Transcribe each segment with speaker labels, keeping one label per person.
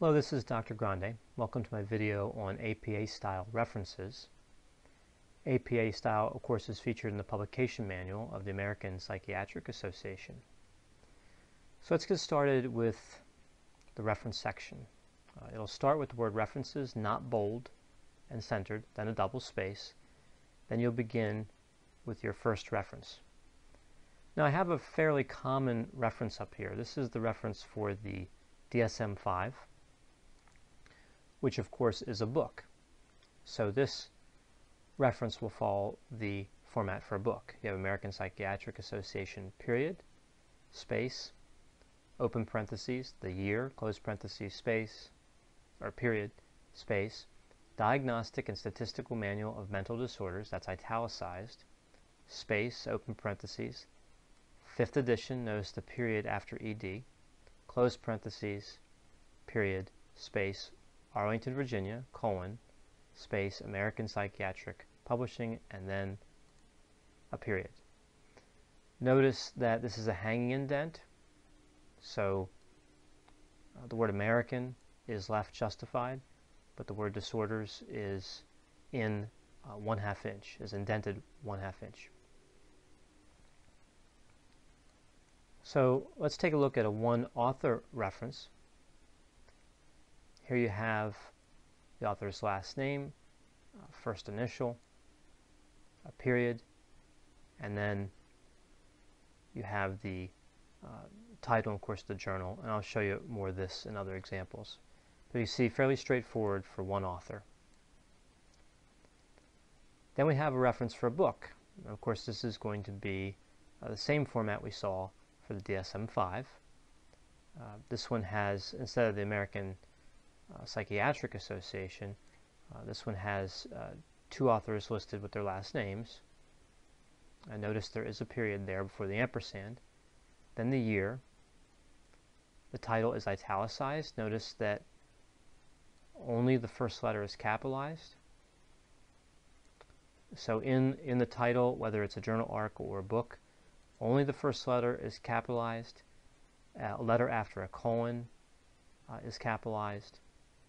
Speaker 1: Hello, this is Dr. Grande. Welcome to my video on APA-style references. APA-style, of course, is featured in the publication manual of the American Psychiatric Association. So let's get started with the reference section. It'll start with the word references, not bold and centered, then a double space. Then you'll begin with your first reference. Now I have a fairly common reference up here. This is the reference for the DSM-5, which of course is a book. So this reference will follow the format for a book. You have American Psychiatric Association, period, space, open parentheses, the year, close parentheses, space, or period, space, Diagnostic and Statistical Manual of Mental Disorders, that's italicized, space, open parentheses, 5th edition, notice the period after ed, close parentheses, period, space, Arlington, Virginia, colon, space, American Psychiatric Publishing, and then a period. Notice that this is a hanging indent, so the word American is left justified, but the word disorders is in 1/2 inch, is indented 1/2 inch. So let's take a look at a one author reference. Here you have the author's last name, first initial, a period, and then you have the title, of course, the journal, and I'll show you more of this in other examples. But you see, fairly straightforward for one author. Then we have a reference for a book. And of course, this is going to be the same format we saw for the DSM-5. This one has, instead of the American Psychiatric Association, this one has two authors listed with their last names. Notice there is a period there before the ampersand. Then the year. The title is italicized. Notice that only the first letter is capitalized. So in the title, whether it's a journal article or a book, only the first letter is capitalized. A letter after a colon is capitalized.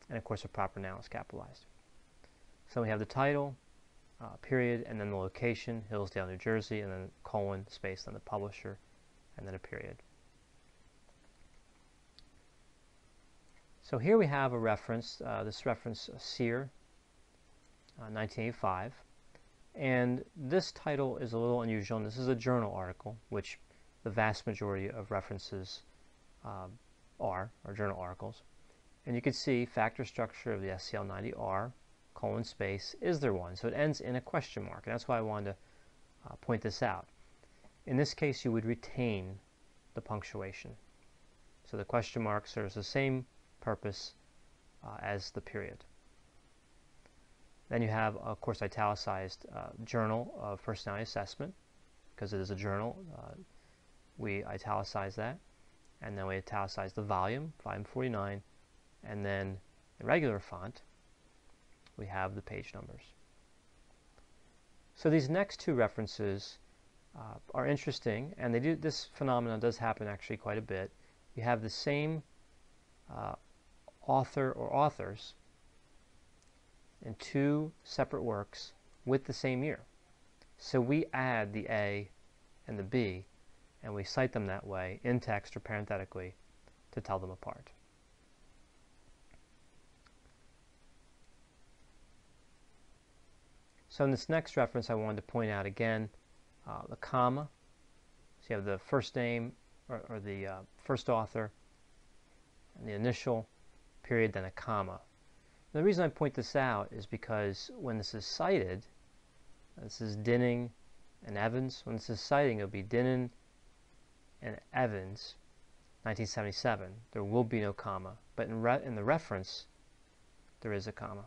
Speaker 1: And of course a proper noun is capitalized. So we have the title, period, and then the location, Hillsdale, New Jersey, and then colon, space, then the publisher, and then a period. So here we have a reference, this reference, Sear, 1985, and this title is a little unusual, and this is a journal article, which the vast majority of references are journal articles. And you can see factor structure of the SCL90R, colon, space, is there one? So it ends in a question mark, and that's why I wanted to point this out. In this case, you would retain the punctuation. So the question mark serves the same purpose as the period. Then you have, of course, italicized Journal of Personality Assessment, because it is a journal. We italicize that, and then we italicize the volume, volume 49, and then in regular font, we have the page numbers. So these next two references are interesting, and they do, this phenomenon does happen actually quite a bit. You have the same author or authors in two separate works with the same year. So we add the A and the B, and we cite them that way in text or parenthetically to tell them apart. So in this next reference, I wanted to point out again the comma. So you have the first name or the first author, and the initial, period, then a comma. And the reason I point this out is because when this is cited, this is Dinning and Evans. When this is citing, it'll be Dinning and Evans, 1977. There will be no comma, but in the reference, there is a comma.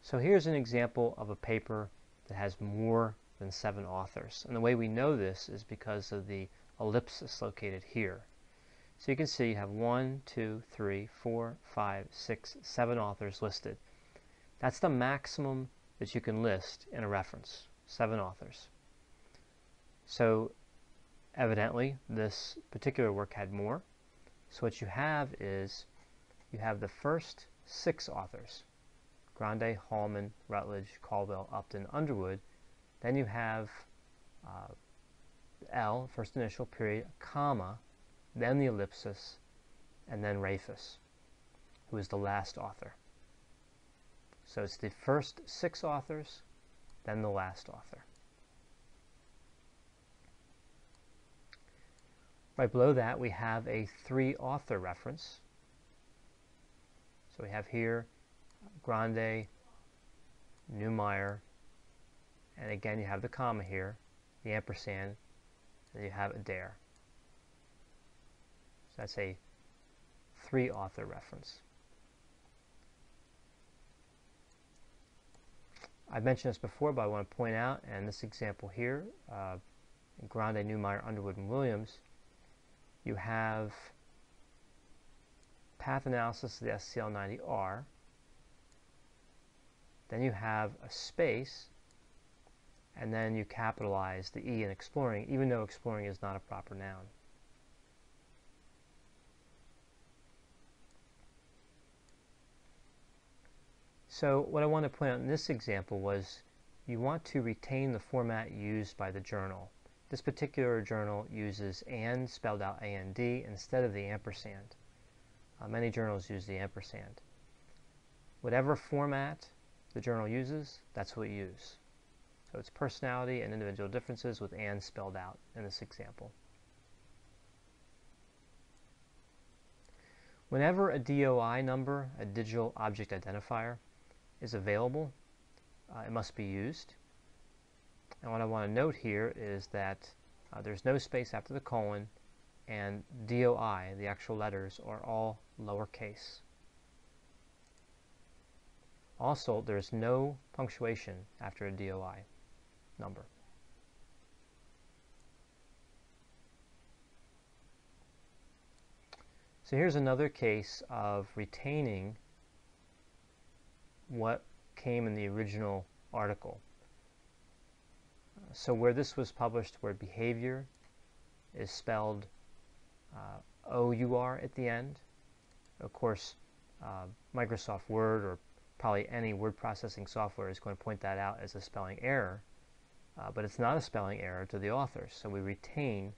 Speaker 1: So here's an example of a paper that has more than 7 authors. And the way we know this is because of the ellipsis located here. So you can see you have 1, 2, 3, 4, 5, 6, 7 authors listed. That's the maximum that you can list in a reference, 7 authors. So evidently this particular work had more. So what you have is you have the first 6 authors: Grande, Hallman, Rutledge, Caldwell, Upton, Underwood. Then you have L, first initial, period, comma, then the ellipsis, and then Rafus, who is the last author. So it's the first 6 authors, then the last author. Right below that, we have a 3-author reference. So we have here Grande, Neumeier, and again you have the comma here, the ampersand, and you have Adair. So that's a 3-author reference. I've mentioned this before, but I want to point out, and this example here, Grande, Neumeier, Underwood, and Williams, you have path analysis of the SCL90R. Then you have a space, and then you capitalize the E in exploring, even though exploring is not a proper noun. So what I want to point out in this example was you want to retain the format used by the journal. This particular journal uses AND, spelled out A-N-D, instead of the ampersand. Many journals use the ampersand. Whatever format the journal uses, that's what we use. So it's personality and individual differences with AND spelled out in this example. Whenever a DOI number, a digital object identifier, is available, it must be used. And what I want to note here is that there's no space after the colon, and DOI, the actual letters, are all lowercase. Also, there's no punctuation after a DOI number. So here's another case of retaining what came in the original article. So where this was published, where behavior is spelled O-U-R at the end, of course, Microsoft Word or probably any word processing software is going to point that out as a spelling error, but it's not a spelling error to the authors, so we retain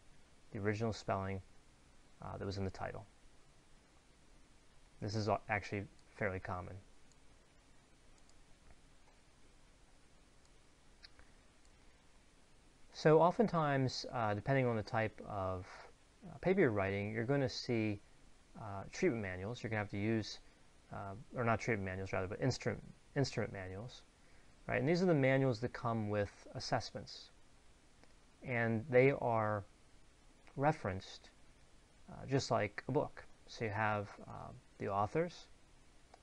Speaker 1: the original spelling that was in the title. This is actually fairly common. So oftentimes, depending on the type of paper you're writing, you're going to see treatment manuals. You're going to have to use, or not treatment manuals rather, but instrument manuals, right? And these are the manuals that come with assessments, and they are referenced just like a book. So you have the authors,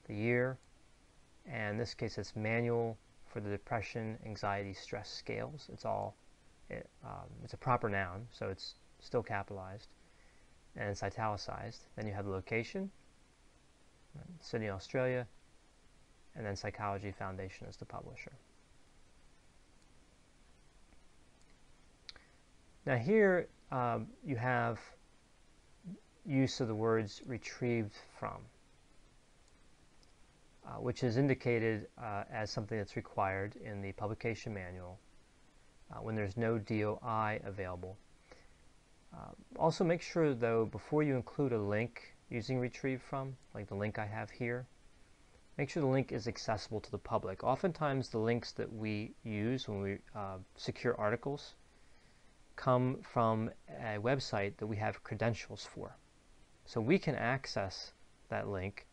Speaker 1: the year, and in this case it's manual for the depression, anxiety, stress scales. It's all it's a proper noun, so it's still capitalized, and it's italicized. Then you have the location, right, Sydney, Australia, and then Psychology Foundation is the publisher. Now here you have use of the words retrieved from, which is indicated as something that's required in the publication manual when there's no DOI available. Also make sure, though, before you include a link using retrieve from, like the link I have here, make sure the link is accessible to the public. Oftentimes the links that we use when we secure articles come from a website that we have credentials for. So we can access that link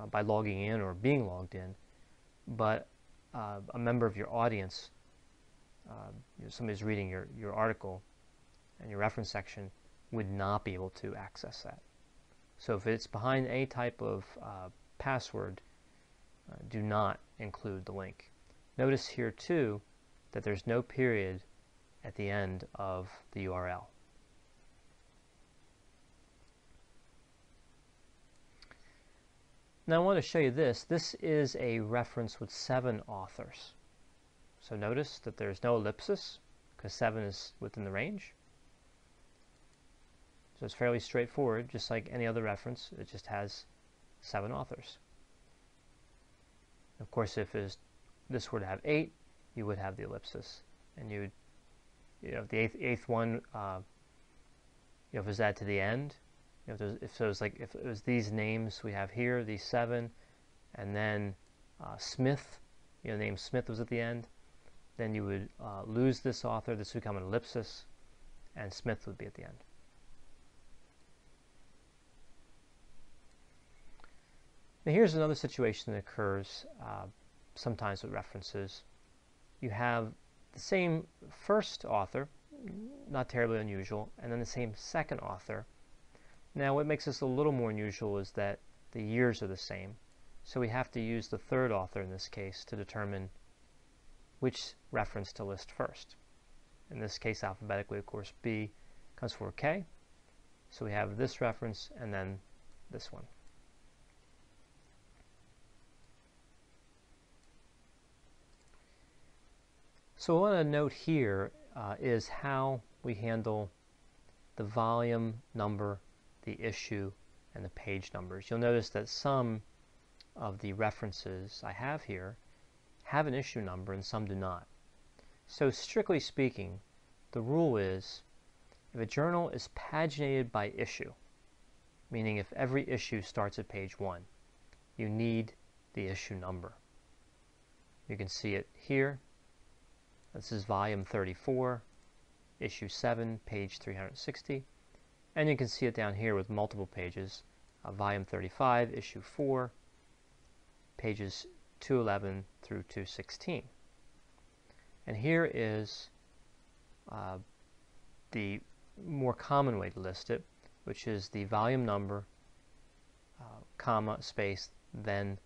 Speaker 1: by logging in or being logged in, but a member of your audience, somebody's reading your article and your reference section, would not be able to access that. So if it's behind any type of password, do not include the link. Notice here too that there's no period at the end of the URL. Now I want to show you this. This is a reference with 7 authors. So notice that there's no ellipsis because 7 is within the range. So it's fairly straightforward, just like any other reference. It just has 7 authors. Of course, if this were to have 8, you would have the ellipsis, and you would, the eighth one, if it was added to the end, if it was these names we have here, these 7, and then Smith, the name Smith was at the end, then you would lose this author. This would become an ellipsis, and Smith would be at the end. Now here's another situation that occurs sometimes with references. You have the same first author, not terribly unusual, and then the same second author. Now what makes this a little more unusual is that the years are the same. So we have to use the third author in this case to determine which reference to list first. In this case, alphabetically, of course, B comes before K. So we have this reference and then this one. So what I want to note here is how we handle the volume number, the issue, and the page numbers. You'll notice that some of the references I have here have an issue number and some do not. So strictly speaking, the rule is if a journal is paginated by issue, meaning if every issue starts at page 1, you need the issue number. You can see it here. This is volume 34, issue 7, page 360. And you can see it down here with multiple pages, volume 35, issue 4, pages 211 through 216. And here is the more common way to list it, which is the volume number, comma, space, then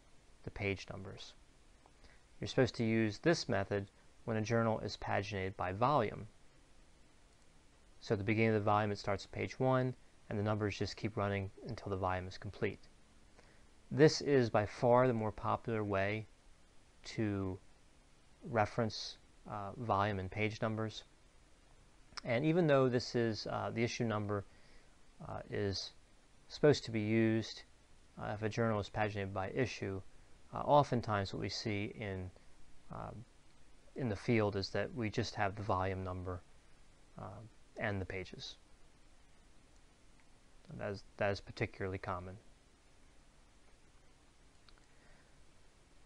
Speaker 1: the page numbers. You're supposed to use this method when a journal is paginated by volume. So at the beginning of the volume it starts at page 1, and the numbers just keep running until the volume is complete. This is by far the more popular way to reference volume and page numbers. And even though this is the issue number is supposed to be used if a journal is paginated by issue, oftentimes what we see in the field is that we just have the volume number and the pages. And that is particularly common.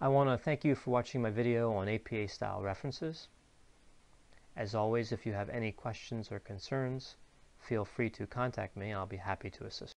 Speaker 1: I want to thank you for watching my video on APA style references. As always, if you have any questions or concerns, feel free to contact me. I'll be happy to assist.